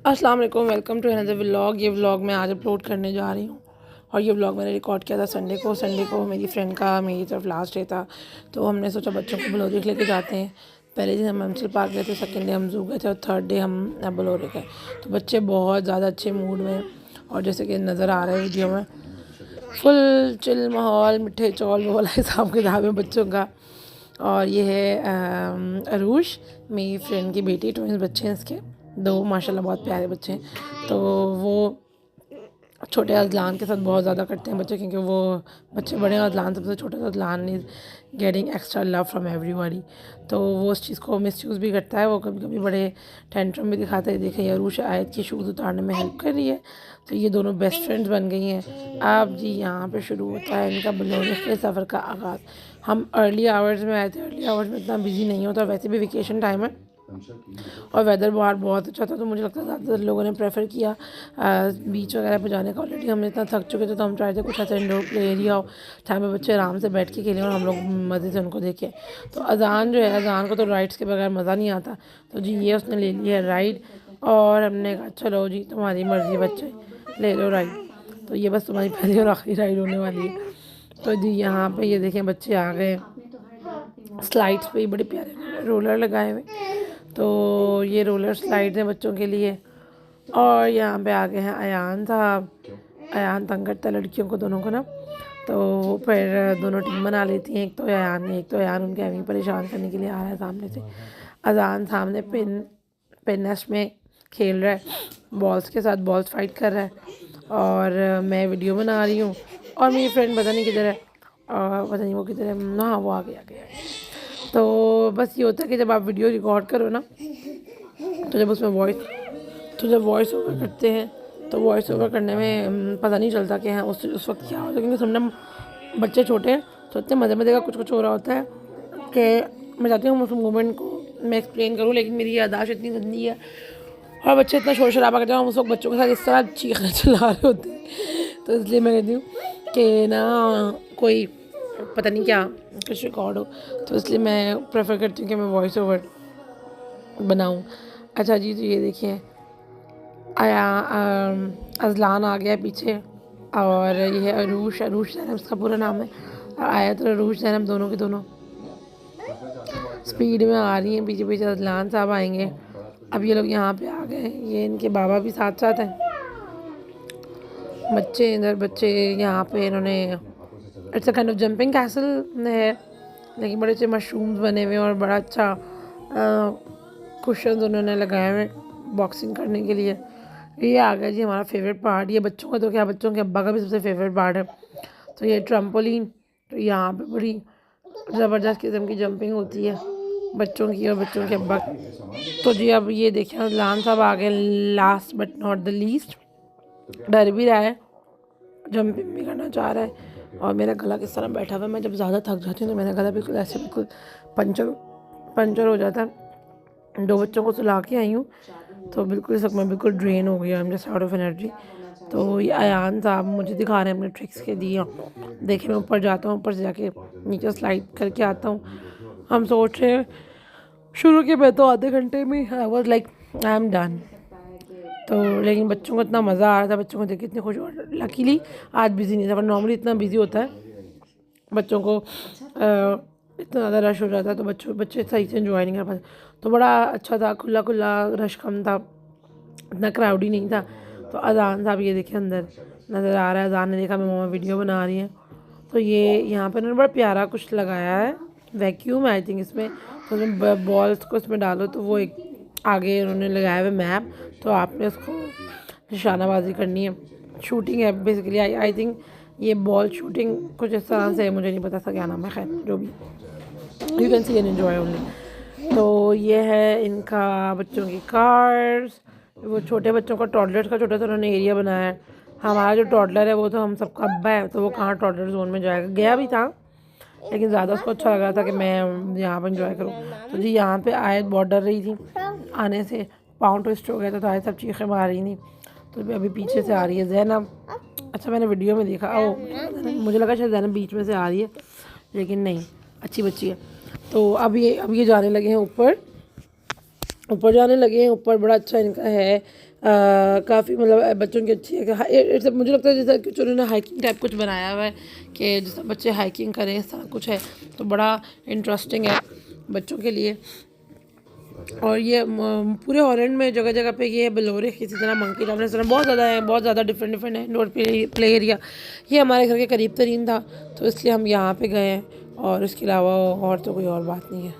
अस्सलाम वालेकुम, welcome to another vlog. ये व्लॉग मैं आज अपलोड करने जा रही हूँ और ये व्लॉग मैंने रिकॉर्ड किया था संडे को मेरी फ्रेंड का मेरी तरफ लास्ट डे था, तो हमने सोचा बच्चों को बलोरिक लेके जाते हैं। पहले दिन हम एमसल पार्क गए थे, सेकंड डे हम जू गए थे और थर्ड डे हम बलोरिक गए। तो बच्चे बहुत ज़्यादा अच्छे मूड में और जैसे कि नज़र आ रहा है वीडियो में फुल चिल माहौल, मिठे चौल वाला हिसाब किताब है बच्चों का। और ये है अरूश, मेरी फ्रेंड की बेटी, ट्विंस बच्चे हैं इसके दो, माशाल्लाह बहुत प्यारे बच्चे हैं। तो वो छोटे अज़लान के साथ बहुत ज़्यादा करते हैं बच्चे, क्योंकि वो बच्चे बड़े अज़लान सबसे छोटे Azlan is getting extra love from everybody. तो वो उस चीज़ को मिसयूज़ भी करता है, वो कभी कभी बड़े टेंट्रम भी दिखाता है। देखें अरूश आयत की शूज़ उतारने में हेल्प कर रही है, तो ये दोनों बेस्ट फ्रेंड्स बन गई हैं। अब जी यहाँ पे शुरू होता है इनका बलोरिक के सफ़र का आगाज़। हम अर्ली आवर्स में आए थे, अर्ली आवर्स में इतना बिजी नहीं होता, वैसे भी वेकेशन टाइम है और वेदर बाहर बहुत अच्छा था, तो मुझे लगता है ज़्यादातर लोगों ने प्रेफर किया बीच वगैरह पर जाने का। ऑलरेडी हम इतना थक चुके थे, तो हम चाहे थे कुछ ऐसा इंडोर प्ले एरिया हो जहाँ पे बच्चे आराम से बैठ के खेलें और हम लोग मज़े से उनको देखें। तो अज़ान जो है, अज़ान को तो राइड्स के बगैर मज़ा नहीं आता, तो जी ये उसने ले लिया है राइड और हमने कहा चलो जी तुम्हारी मर्ज़ी बच्चे, ले लो राइड। तो ये बस तुम्हारी पहली और आखिरी राइड होने वाली है। तो जी यहाँ पे ये देखें बच्चे आ गए, स्लाइड्स पे बड़े प्यारे रोलर लगाए हुए, तो ये रोलर स्लाइड्स हैं बच्चों के लिए। और यहाँ पे आ गए हैं अयान साहब, अयान तंग करता है लड़कियों को दोनों को ना, तो फिर दोनों टीम बना लेती हैं, एक तो अयान उनके अभी परेशान करने के लिए आ रहा है सामने से। अजान सामने पिन नेस्ट में खेल रहा है बॉल्स के साथ, बॉल्स फाइट कर रहा है और मैं वीडियो बना रही हूँ और मेरी फ्रेंड पता नहीं किधर है, और पता नहीं वो किधर है ना, वो आ गया। तो बस ये होता है कि जब आप वीडियो रिकॉर्ड करो ना, तो जब उसमें वॉइस ओवर करते हैं तो वॉइस ओवर करने में पता नहीं चलता कि हाँ उस वक्त क्या होता है, क्योंकि सबने बच्चे छोटे हैं तो इतने मज़े का कुछ हो रहा होता है कि मैं चाहती हूँ उस मोमेंट को मैं एक्सप्लेन करूँ, लेकिन मेरी याददाश्त इतनी गंदी है और बच्चे इतना शोर शराबा करते हैं, हम उस वक्त बच्चों के साथ इस तरह चीखने चिल्ला रहे होते हैं। तो इसलिए मैं कहती हूँ कि ना कोई पता नहीं क्या कुछ रिकॉर्ड हो, तो इसलिए मैं प्रेफर करती हूँ कि मैं वॉइस ओवर बनाऊँ। अच्छा जी, तो ये देखिए अज़लान आ गया पीछे और ये है अरूश ज़ैनब उसका पूरा नाम है, और आयत और अरूश ज़ैनब दोनों के दोनों स्पीड में आ रही हैं, पीछे पीछे अज़लान साहब आएंगे। अब ये लोग यहाँ पे आ गए, ये इनके बाबा भी साथ साथ हैं, बच्चे इधर बच्चे यहाँ पे इन्होंने it's a kind of jumping castle है, लेकिन बड़े अच्छे मशरूम्स बने हुए और बड़ा अच्छा कुशन्स उन्होंने लगाए हुए बॉक्सिंग करने के लिए। ये आ गया जी हमारा फेवरेट पार्ट, ये बच्चों का तो क्या बच्चों के अब्बा का भी सबसे फेवरेट पार्ट है। तो ये ट्रम्पोलिन, तो यहाँ पे बड़ी ज़बरदस्त किस्म की जंपिंग होती है बच्चों की और बच्चों के अब्बा की। तो जी अब ये देखिए लान साहब आ गए last but not the least, डर भी रहा है, जंपिंग भी करना चाह रहा है और मेरा गला किस तरह बैठा हुआ है। मैं जब ज़्यादा थक जाती हूँ तो मेरा गला बिल्कुल ऐसे बिल्कुल पंचर हो जाता है। दो बच्चों को सुला के आई हूँ तो बिल्कुल सब मैं बिल्कुल ड्रेन हो गई, I am just out of energy. तो ये अयान साहब मुझे दिखा रहे हैं अपने ट्रिक्स के दिए, देखिए मैं ऊपर जाता हूँ, ऊपर से जाके नीचे स्लाइड करके आता हूँ। हम सोच रहे हैं शुरू के मैं तो आधे घंटे में I was like I am done, तो लेकिन बच्चों को इतना मज़ा आ रहा था, बच्चों को देख के इतने खुश, और लकीली आज बिज़ी नहीं था, पर नॉर्मली इतना बिज़ी होता है बच्चों को इतना ज़्यादा रश हो जाता है तो बच्चे सही से एंजॉय नहीं कर पाते। तो बड़ा अच्छा था, खुला रश कम था, इतना क्राउडी नहीं था। तो अजान साहब ये देखिए अंदर नज़र आ रहा है, अजान ने देखा मैं मम्मा वीडियो बना रही है, तो ये यहाँ पर उन्होंने बड़ा प्यारा कुछ लगाया है वैक्यूम आई थिंक इसमें, तो उसमें बॉल्स को इसमें डालो तो वो एक आगे उन्होंने लगाया हुआ मैप, तो आपने उसको निशानाबाजी करनी है, शूटिंग है बेसिकली। आई थिंक ये बॉल शूटिंग कुछ इस तरह से है, मुझे नहीं पता था क्या नाम है, खैर जो भी, you can see and enjoy only. तो ये है इनका बच्चों की कार्स, वो छोटे बच्चों का टॉडलर्स का छोटा सा उन्होंने एरिया बनाया है। हमारा जो टॉडलर है वो तो हम सबका अब्बा है, तो वो कहाँ टॉडलर जोन में जाएगा, गया भी था लेकिन ज़्यादा उसको अच्छा लग रहा था कि मैं यहाँ पर इंजॉय करूँ। तो जी यहाँ पे आयत बहुत डर रही थी आने से, पाँव ट्विस्ट हो गया था, तो आयत सब चीखें मार रही थी, तो अभी पीछे से आ रही है ज़ैनब। अच्छा मैंने वीडियो में देखा, मुझे लगा शायद ज़ैनब बीच में से आ रही है, लेकिन नहीं, अच्छी बच्ची है। तो अब ये जाने लगे हैं ऊपर ऊपर जाने लगे हैं। ऊपर बड़ा अच्छा इनका है, काफ़ी मतलब बच्चों की अच्छी है। मुझे लगता है जैसा कुछ उन्होंने हाइकिंग टाइप कुछ बनाया हुआ है कि जैसे बच्चे हाइकिंग करें, इस तरह कुछ है, तो बड़ा इंटरेस्टिंग है बच्चों के लिए। और ये पूरे हॉलैंड में जगह जगह पे ये बलोरिक इसी तरह मंकी टाइप रेस्टोरेंट बहुत ज़्यादा है, बहुत ज़्यादा डिफरेंट डिफरेंट है। इंडोर प्ले एरिया ये हमारे घर के करीब तरीन था, तो इसलिए हम यहाँ पे गए हैं, और इसके अलावा और तो कोई और बात नहीं है।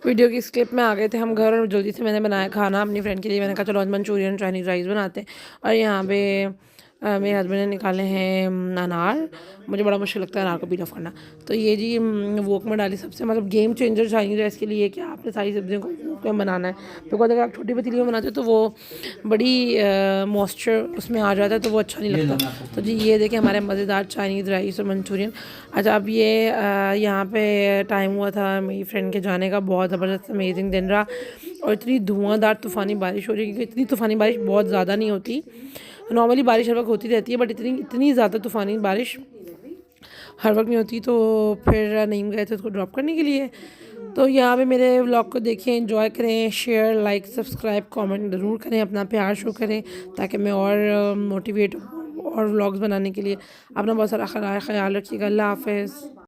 वीडियो की इस क्लिप में आ गए थे हम घर और जल्दी से मैंने बनाया खाना अपनी फ्रेंड के लिए। मैंने कहा चलो आज मंचूरियन चाइनीज़ राइस बनाते हैं। और यहाँ पे मेरे हस्बैंड ने निकाले हैं अनार। मुझे बड़ा मुश्किल लगता है अनार को पील ऑफ करना। तो ये जी वोक में डाली सबसे मतलब गेम चेंजर चाइनीज़ राइस के लिए कि आपने सारी सब्जियों को वोक में बनाना है। बिकॉज अगर आप छोटी पतीली में बनाते हो तो वो बड़ी मॉइस्चर उसमें आ जाता है तो वो अच्छा नहीं लगता। तो जी ये देखिए हमारे मज़ेदार चाइनीज़ राइस और मंचूरियन। अच्छा अब ये यहाँ पे टाइम हुआ था मेरी फ्रेंड के जाने का। बहुत ज़बरदस्त अमेजिंग दिन रहा और इतनी धुआंधार तूफ़ानी बारिश हो रही है क्योंकि इतनी तूफ़ानी बारिश बहुत ज़्यादा नहीं होती। नॉर्मली बारिश हर वक्त होती रहती है बट इतनी इतनी ज़्यादा तूफ़ानी बारिश हर वक्त नहीं होती। तो फिर नहीं गए थे उसको ड्रॉप करने के लिए। तो यहाँ पे मेरे व्लॉग को देखिए, एंजॉय करें, शेयर लाइक सब्सक्राइब कमेंट ज़रूर करें, अपना प्यार शो करें ताकि मैं और मोटिवेट और व्लॉग्स बनाने के लिए। अपना बहुत सारा ख्याल रखिएगा। अल्लाह हाफ़िज़।